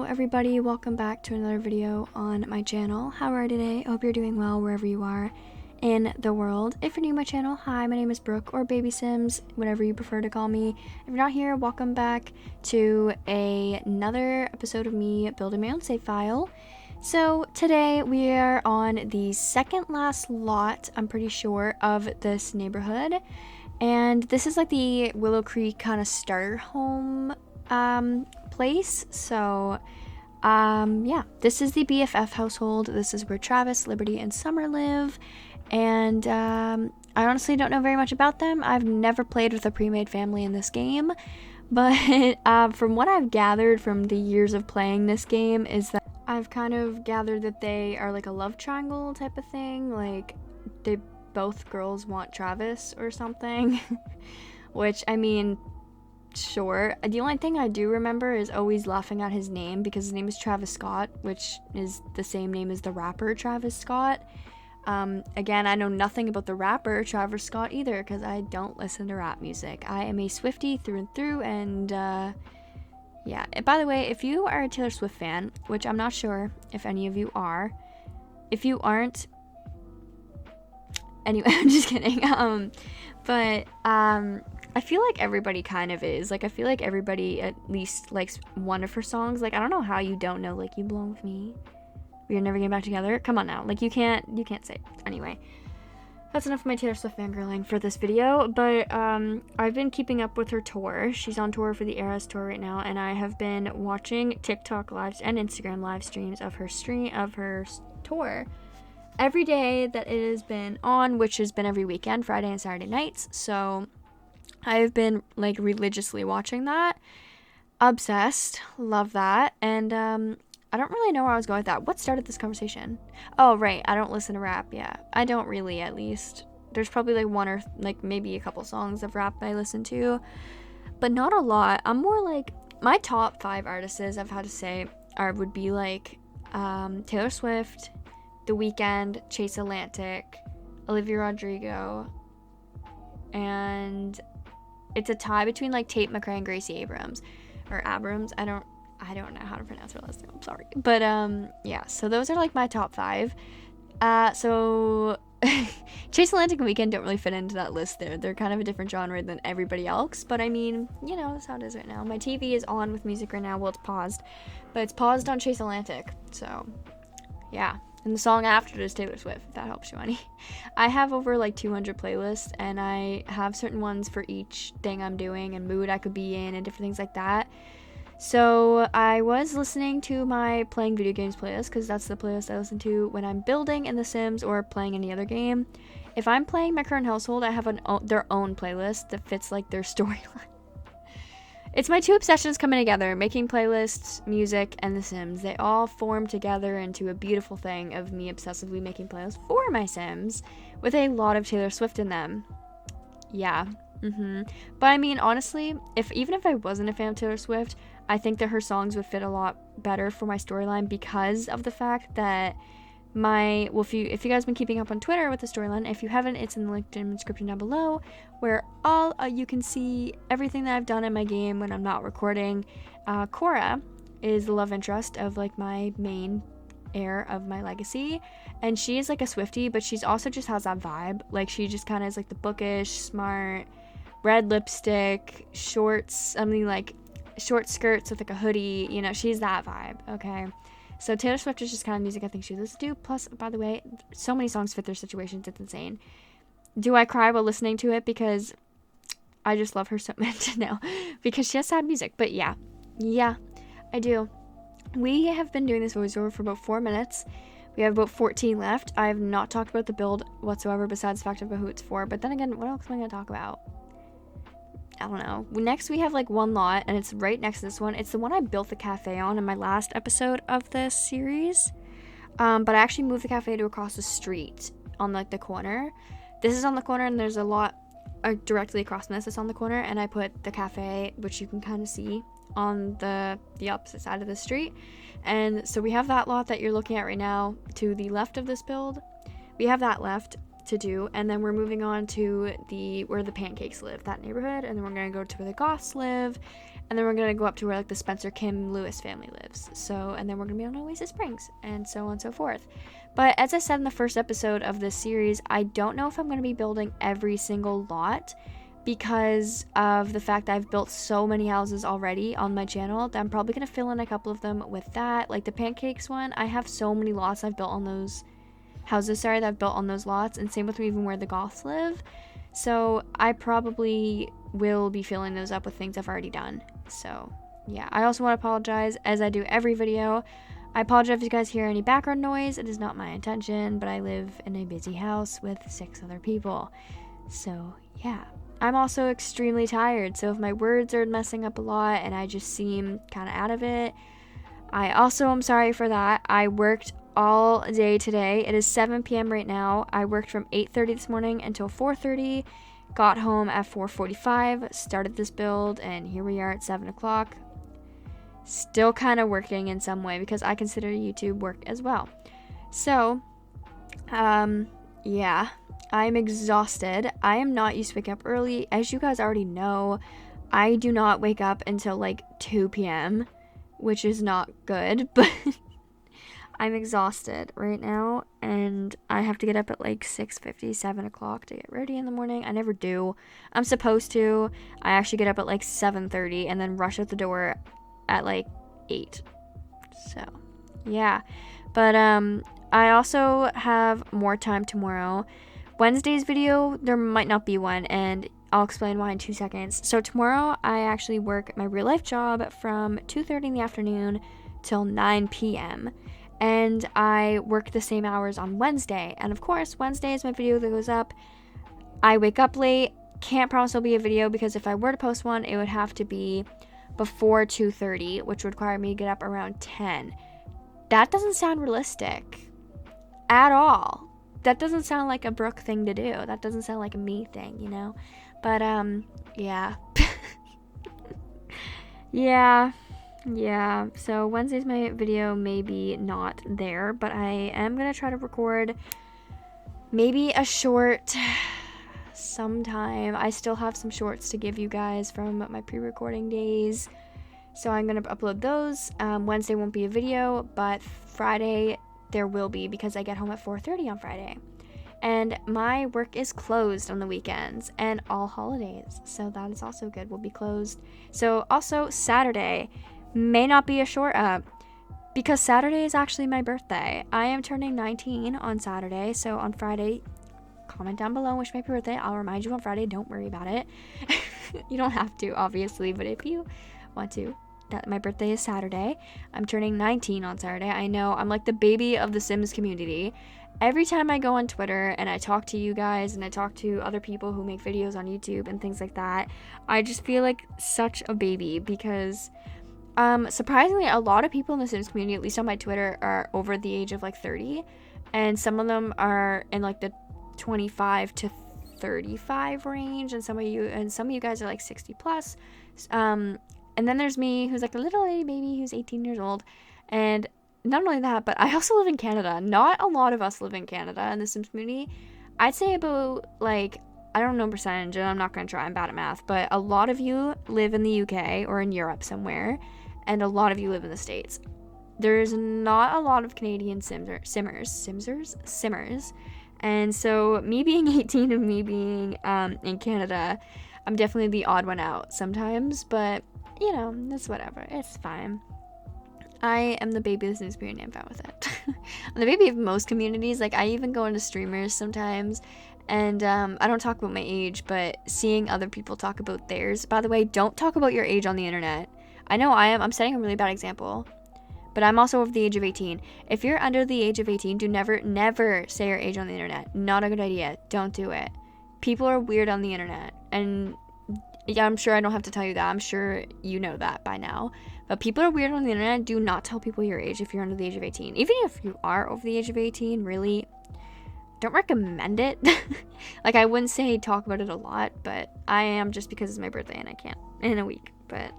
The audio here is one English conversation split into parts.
everybody, welcome back to another video on my channel. How are you today? I hope you're doing well wherever you are in the world. If you're new to my channel, hi, my name is Brooke, or babysims, whatever you prefer to call me. If you're not here, welcome back to another episode of me building my own save file. So today we are on the second last lot, I'm pretty sure, of this neighborhood, and this is like the Willow Creek kind of starter home place. So yeah, this is the BFF household. This is where Travis, Liberty, and Summer live, and I honestly don't know very much about them. I've never played with a pre-made family in this game, but from what I've gathered from the years of playing this game is that I've kind of gathered that they are like a love triangle type of thing, like they both girls want Travis or something. Which, I mean, sure. The only thing I do remember is always laughing at his name, because his name is Travis Scott, which is the same name as the rapper Travis Scott. Again, I know nothing about the rapper Travis Scott either, because I don't listen to rap music. I am a Swiftie through and through, and yeah. And by the way, if you are a Taylor Swift fan, which I'm not sure if any of you are, if you aren't, anyway, I'm just kidding. But I feel like everybody kind of is. Like, I feel like everybody at least likes one of her songs. Like, I don't know how you don't know, like, You Belong With Me, We're Never Getting Back Together. Come on now. Like, you can't say it. Anyway, that's enough of my Taylor Swift fangirling for this video. But I've been keeping up with her tour. She's on tour for the Eras tour right now, and I have been watching TikTok lives and Instagram live streams of her tour every day that it has been on, which has been every weekend, Friday and Saturday nights. So I've been like religiously watching that. Obsessed. Love that. And I don't really know where I was going with that. What started this conversation? Oh, right. I don't listen to rap. Yeah. I don't really, at least. There's probably like one or like maybe a couple songs of rap I listen to, but not a lot. I'm more like, my top 5 artists, I've had to say, would be like Taylor Swift, The Weeknd, Chase Atlantic, Olivia Rodrigo, and it's a tie between like Tate McRae and Gracie Abrams, or Abrams. I don't know how to pronounce her last name. I'm sorry, but yeah. So those are like my top 5. So Chase Atlantic and Weeknd don't really fit into that list. They're kind of a different genre than everybody else. But I mean, you know, that's how it is right now. My TV is on with music right now. Well, it's paused, but it's paused on Chase Atlantic. So yeah. And the song after it is Taylor Swift, if that helps you any. I have over like 200 playlists, and I have certain ones for each thing I'm doing and mood I could be in and different things like that. So I was listening to my playing video games playlist, because that's the playlist I listen to when I'm building in The Sims or playing any other game. If I'm playing my current household, I have their own playlist that fits like their storyline. It's my 2 obsessions coming together, making playlists, music, and The Sims. They all form together into a beautiful thing of me obsessively making playlists for my Sims with a lot of Taylor Swift in them. Yeah. But I mean, honestly, even if I wasn't a fan of Taylor Swift, I think that her songs would fit a lot better for my storyline, because of the fact that if you guys have been keeping up on Twitter with the storyline, if you haven't, it's in the link in the description down below, where you can see everything that I've done in my game when I'm not recording. Cora is the love interest of like my main heir of my legacy, and she is like a Swiftie, but she's also just has that vibe. Like, she just kind of is like the bookish, smart, red lipstick, shorts, like short skirts with like a hoodie, you know, she's that vibe. Okay, so Taylor Swift is just kind of music I think she listens to. Plus, by the way, so many songs fit their situations, it's insane. Do I cry while listening to it because I just love her so much? No, because she has sad music. But yeah, I do. We have been doing this voiceover for about 4 minutes. We have about 14 left. I have not talked about the build whatsoever, besides the fact about who it's for. But then again, what else am I going to talk about? I don't know. Next, we have like one lot, and it's right next to this one. It's the one I built the cafe on in my last episode of this series. But I actually moved the cafe to across the street on like the corner. This is on the corner, and there's a lot directly across from this that's on the corner, and I put the cafe, which you can kind of see, on the opposite side of the street. And so we have that lot that you're looking at right now to the left of this build. We have that left to do, and then we're moving on to where the pancakes live, that neighborhood, and then we're gonna go to where the goths live, and then we're gonna go up to where like the Spencer Kim Lewis family lives. So, and then we're gonna be on Oasis Springs, and so on and so forth. But as I said in the first episode of this series, I don't know if I'm gonna be building every single lot, because of the fact that I've built so many houses already on my channel that I'm probably going to fill in a couple of them with that. Like the pancakes one, I have so many lots I've built on those houses, that I've built on those lots, and same with even where the goths live. So I probably will be filling those up with things I've already done. So yeah, I also want to apologize, as I do every video. I apologize if you guys hear any background noise. It is not my intention, but I live in a busy house with 6 other people. So yeah. I'm also extremely tired, so if my words are messing up a lot and I just seem kind of out of it, I also am sorry for that. I worked all day today. It is 7 p.m. right now. I worked from 8:30 this morning until 4:30, got home at 4:45, started this build, and here we are at 7 o'clock. Still kind of working in some way, because I consider YouTube work as well. So, yeah. I'm exhausted. I am not used to waking up early. As you guys already know, I do not wake up until like 2 p.m., which is not good, but I'm exhausted right now, and I have to get up at like 6:50, 7 o'clock to get ready in the morning. I never do. I'm supposed to. I actually get up at like 7:30 and then rush out the door at like 8. So, yeah. But I also have more time tomorrow. Wednesday's video, there might not be one, and I'll explain why in 2 seconds. So tomorrow, I actually work my real life job from 2:30 in the afternoon till 9 p.m. And I work the same hours on Wednesday. And of course, Wednesday is my video that goes up. I wake up late. Can't promise there'll be a video, because if I were to post one, it would have to be before 2:30, which would require me to get up around 10. That doesn't sound realistic at all. That doesn't sound like a Brooke thing to do. That doesn't sound like a me thing, you know? But, yeah. Yeah. So Wednesday's my video maybe not there, but I am going to try to record maybe a short sometime. I still have some shorts to give you guys from my pre-recording days. So I'm going to upload those. Wednesday won't be a video, but Friday there will be, because I get home at 4:30 on Friday. And my work is closed on the weekends and all holidays. So that is also good. We'll be closed. So also Saturday may not be a short up, because Saturday is actually my birthday. I am turning 19 on Saturday. So on Friday, comment down below and wish me happy birthday. I'll remind you on Friday. Don't worry about it. You don't have to, obviously, but if you want to. That my birthday is Saturday. I'm turning 19 on Saturday. I know, I'm like the baby of the Sims community. Every time I go on Twitter and I talk to you guys and I talk to other people who make videos on YouTube and things like that, I just feel like such a baby, because surprisingly, a lot of people in the Sims community, at least on my Twitter, are over the age of like 30, and some of them are in like the 25 to 35 range, and some of you guys are like 60 plus. And then there's me, who's like a little lady baby who's 18 years old. And not only that, but I also live in Canada. Not a lot of us live in Canada in the Sims community. I'd say about, like, I don't know percentage, and I'm not going to try, I'm bad at math, but a lot of you live in the UK or in Europe somewhere, and a lot of you live in the States. There's not a lot of Canadian simmers. And so me being 18 and me being in Canada, I'm definitely the odd one out sometimes, but you know, it's whatever. It's fine. I am the baby of the Sims community. I'm fine with it. I'm the baby of most communities. Like, I even go into streamers sometimes, and I don't talk about my age, but seeing other people talk about theirs. By the way, don't talk about your age on the internet. I know I'm setting a really bad example, but I'm also over the age of 18. If you're under the age of 18, do never say your age on the internet. Not a good idea. Don't do it. People are weird on the internet, and yeah, I'm sure I don't have to tell you that. I'm sure you know that by now. But people are weird on the internet. Do not tell people your age if you're under the age of 18. Even if you are over the age of 18, really, don't recommend it. Like, I wouldn't say talk about it a lot, but I am, just because it's my birthday and I can't in a week. But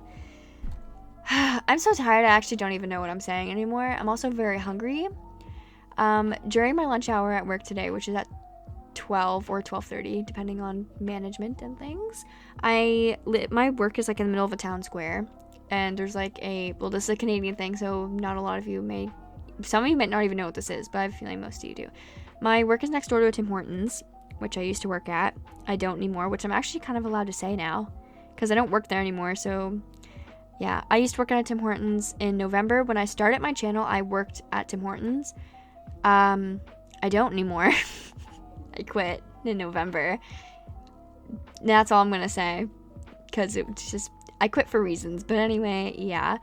I'm so tired, I actually don't even know what I'm saying anymore. I'm also very hungry. During my lunch hour at work today, which is at 12 or 12:30, depending on management and things, my work is like in the middle of a town square, and there's like this is a Canadian thing, so not a lot of you some of you might not even know what this is, but I have a feeling most of you do. My work is next door to a Tim Hortons, which I used to work at. I don't anymore, which I'm actually kind of allowed to say now, because I don't work there anymore. So yeah, I used to work at a Tim Hortons in November. When I started my channel, I worked at Tim Hortons. I don't anymore. I quit in November. That's all I'm gonna say, because it was just, I quit for reasons. But anyway, yeah.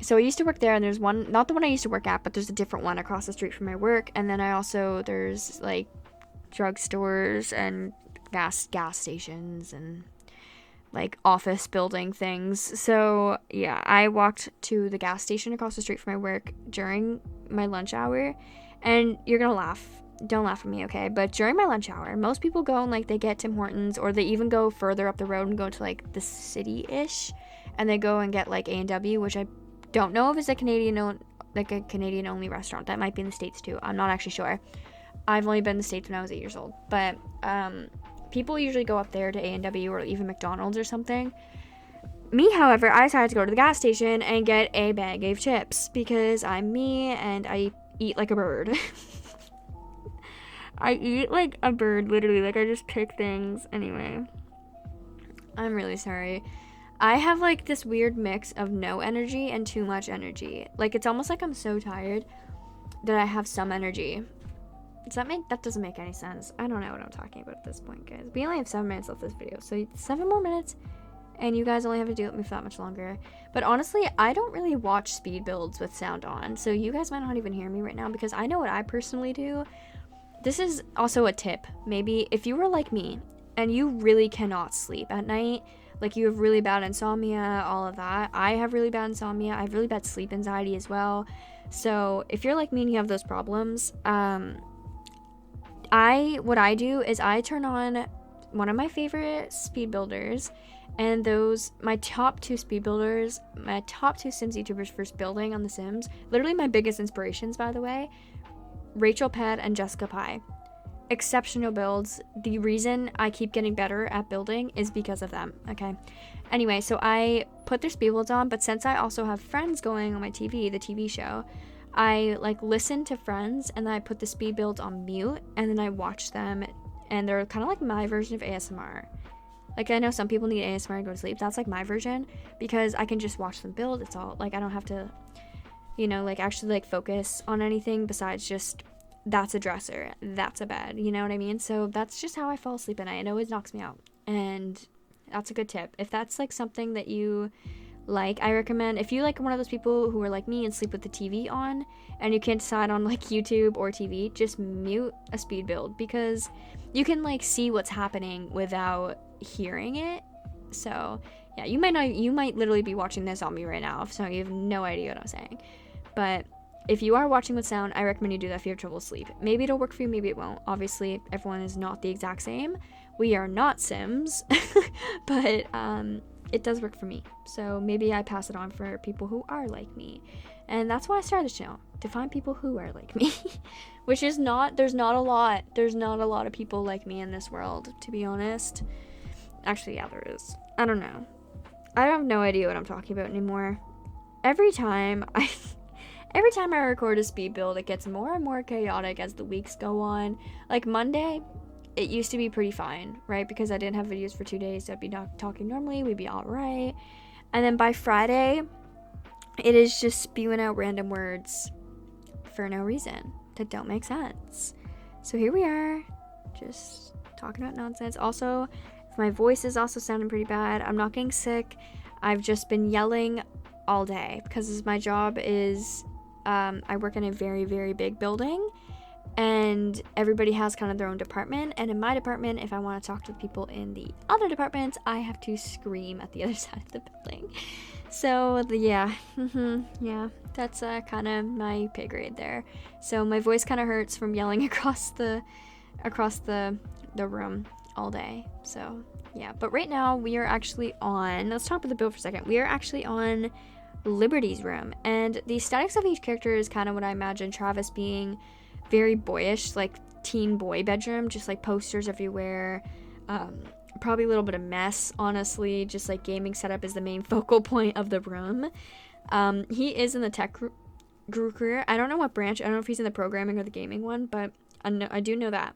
So I used to work there, and there's one, not the one I used to work at, but there's a different one across the street from my work. And then there's like drugstores and gas stations and like office building things. So yeah, I walked to the gas station across the street from my work during my lunch hour, and you're gonna laugh. Don't laugh at me, okay? But during my lunch hour, most people go and like they get Tim Hortons, or they even go further up the road and go to like the city-ish, and they go and get like A&W, which I don't know if it's a Canadian only restaurant. That might be in the States too. I'm not actually sure. I've only been in the States when I was 8 years old. But people usually go up there to A&W or even McDonald's or something. Me, however, I decided to go to the gas station and get a bag of chips because I'm me and I eat like a bird. I eat like a bird, literally. Like, I just pick things. Anyway, I'm really sorry. I have like this weird mix of no energy and too much energy. Like, it's almost like I'm so tired that I have some energy. That doesn't make any sense. I don't know what I'm talking about at this point, guys. We only have 7 minutes left this video, so 7 more minutes, and you guys only have to deal with me for that much longer. But honestly, I don't really watch speed builds with sound on, so you guys might not even hear me right now, because I know what I personally do. This is also a tip. Maybe if you were like me, and you really cannot sleep at night, like you have really bad insomnia, all of that. I have really bad insomnia. I have really bad sleep anxiety as well. So if you're like me and you have those problems, what I do is I turn on one of my favorite speed builders, and my top 2 speed builders, my top 2 Sims YouTubers first building on The Sims, literally my biggest inspirations, by the way, Rachel Ped and Jessica Pye. Exceptional builds. The reason I keep getting better at building is because of them, okay? Anyway, so I put their speed builds on, but since I also have Friends going on my TV, the TV show, I like listen to Friends, and then I put the speed builds on mute, and then I watch them, and they're kind of like my version of ASMR. Like, I know some people need ASMR to go to sleep. That's like my version, because I can just watch them build. It's all like, I don't have to, like actually like focus on anything besides just, that's a dresser, that's a bed, you know what I mean? So that's just how I fall asleep at night. It always knocks me out, and that's a good tip. If that's like something that you like, I recommend, if you like one of those people who are like me and sleep with the TV on, and you can't decide on like YouTube or TV, just mute a speed build, because you can like see what's happening without hearing it. So yeah, you might literally be watching this on me right now, so you have no idea what I'm saying. But if you are watching with sound, I recommend you do that if you have trouble sleep. Maybe it'll work for you, maybe it won't. Obviously, everyone is not the exact same. We are not Sims, but it does work for me. So maybe I pass it on for people who are like me. And that's why I started this channel, to find people who are like me. Which is there's not a lot of people like me in this world, to be honest. Actually, yeah, there is. I don't know. I have no idea what I'm talking about anymore. Every time I record a speed build, it gets more and more chaotic as the weeks go on. Like Monday, it used to be pretty fine, right? Because I didn't have videos for 2 days, so I'd be talking normally, we'd be all right. And then by Friday, it is just spewing out random words for no reason that don't make sense. So here we are, just talking about nonsense. Also, my voice is also sounding pretty bad. I'm not getting sick. I've just been yelling all day because my job is, I work in a very, very big building, and everybody has kind of their own department. And in my department, if I want to talk to the people in the other departments, I have to scream at the other side of the building. So yeah, that's kind of my pay grade there. So my voice kind of hurts from yelling across the room all day. So yeah, but right now we are actually on, let's talk about the build for a second. We are actually on Liberty's room, and the aesthetics of each character is kind of what I imagine Travis being, very boyish, like teen boy bedroom, just like posters everywhere, Probably a little bit of mess, honestly. Just like gaming setup is the main focal point of the room. He is in the tech group career. I don't know what branch. I don't know if he's in the programming or the gaming one, but I do know that.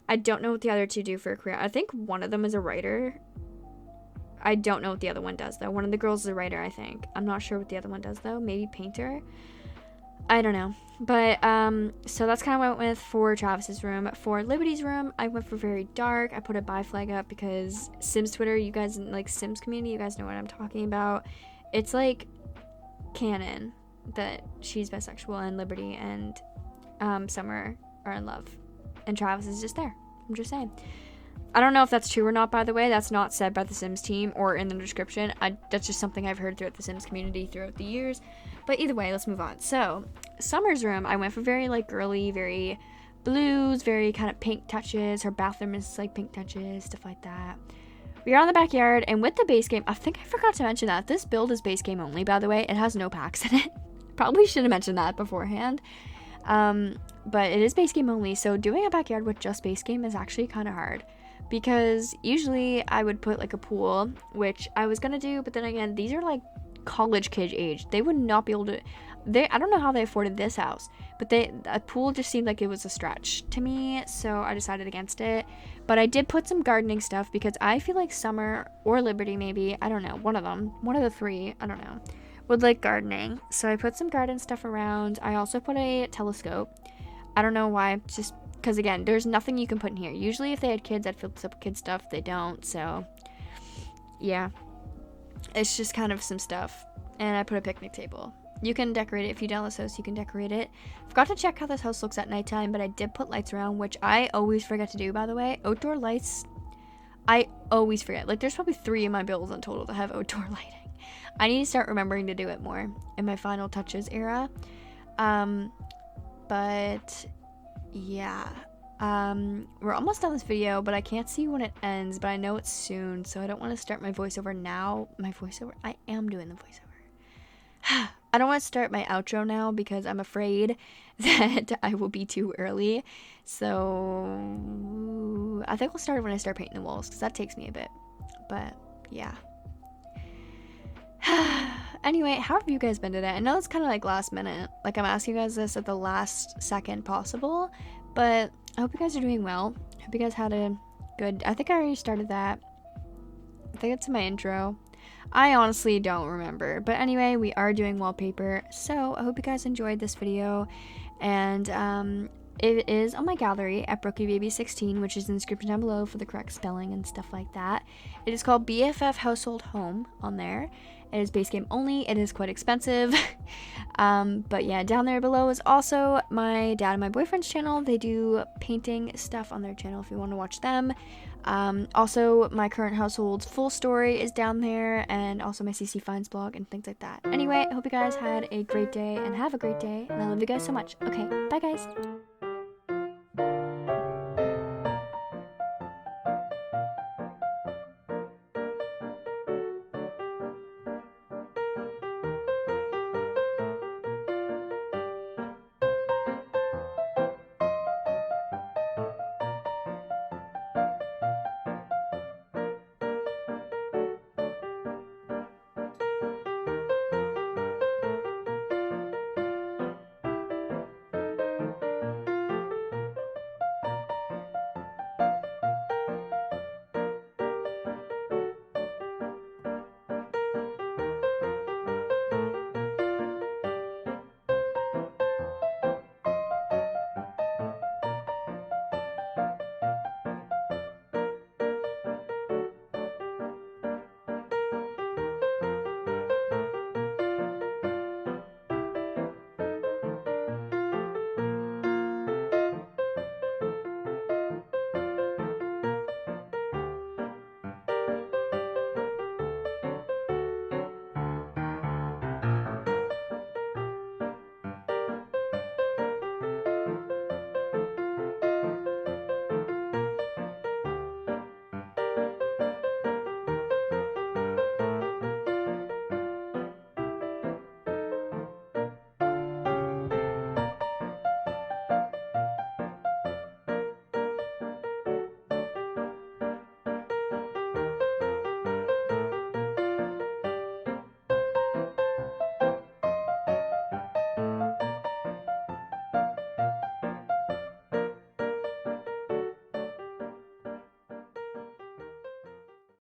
I don't know what the other two do for a career. I think one of them is a writer. I don't know what the other one does, though. One of the girls is a writer, I think. I'm not sure what the other one does, though. Maybe painter. I don't know. But, so that's kind of what I went with for Travis's room. For Liberty's room, I went for very dark. I put a bi flag up because Sims Twitter, you guys, like, Sims community, you guys know what I'm talking about. It's, like, canon that she's bisexual and Liberty and, Summer are in love. And Travis is just there. I'm just saying. I don't know if that's true or not, by the way. That's not said by the Sims team or in the description. That's just something I've heard throughout the Sims community throughout the years. But either way, let's move on. So, Summer's room, I went for very, like, girly, very blues, very kind of pink touches. Her bathroom is, like, pink touches, stuff like that. We are on the backyard, and with the base game, I think I forgot to mention that. This build is base game only, by the way. It has no packs in it. Probably should have mentioned that beforehand. But it is base game only, so doing a backyard with just base game is actually kind of hard. Because usually I would put like a pool, which I was gonna do, but then again, these are like college kid age. They would not be able to, I don't know how they afforded this house, but a pool just seemed like it was a stretch to me, so I decided against it. But I did put some gardening stuff because I feel like Summer or Liberty maybe, I don't know, one of them, one of the three, I don't know, would like gardening. So I put some garden stuff around. I also put a telescope. I don't know why, just because again, there's nothing you can put in here. Usually if they had kids, I'd fill this up with kid stuff. They don't, so yeah. It's just kind of some stuff. And I put a picnic table. You can decorate it. If you download this house, you can decorate it. Forgot to check how this house looks at nighttime, but I did put lights around, which I always forget to do, by the way. Outdoor lights, I always forget. Like, there's probably 3 of my builds in total that have outdoor lighting. I need to start remembering to do it more in my final touches era. But yeah, we're almost done this video, but I can't see when it ends, but I know it's soon, so I don't want to start my voiceover now. I am doing the voiceover. I don't want to start my outro now because I'm afraid that I will be too early, so I think I'll start when I start painting the walls, because that takes me a bit, but yeah. Anyway, how have you guys been today? I know it's kind of like last minute. Like, I'm asking you guys this at the last second possible. But I hope you guys are doing well. I hope you guys had a good... I think I already started that. I think it's in my intro. I honestly don't remember. But anyway, we are doing wallpaper. So, I hope you guys enjoyed this video. And, it is on my gallery at BrookieBaby16, which is in the description down below for the correct spelling and stuff like that. It is called BFF Household Home on there. It is base game only. It is quite expensive. But yeah, down there below is also my dad and my boyfriend's channel. They do painting stuff on their channel if you want to watch them. Also, my current household's full story is down there, and also my CC Finds blog and things like that. Anyway, I hope you guys had a great day and have a great day, and I love you guys so much. Okay, bye guys.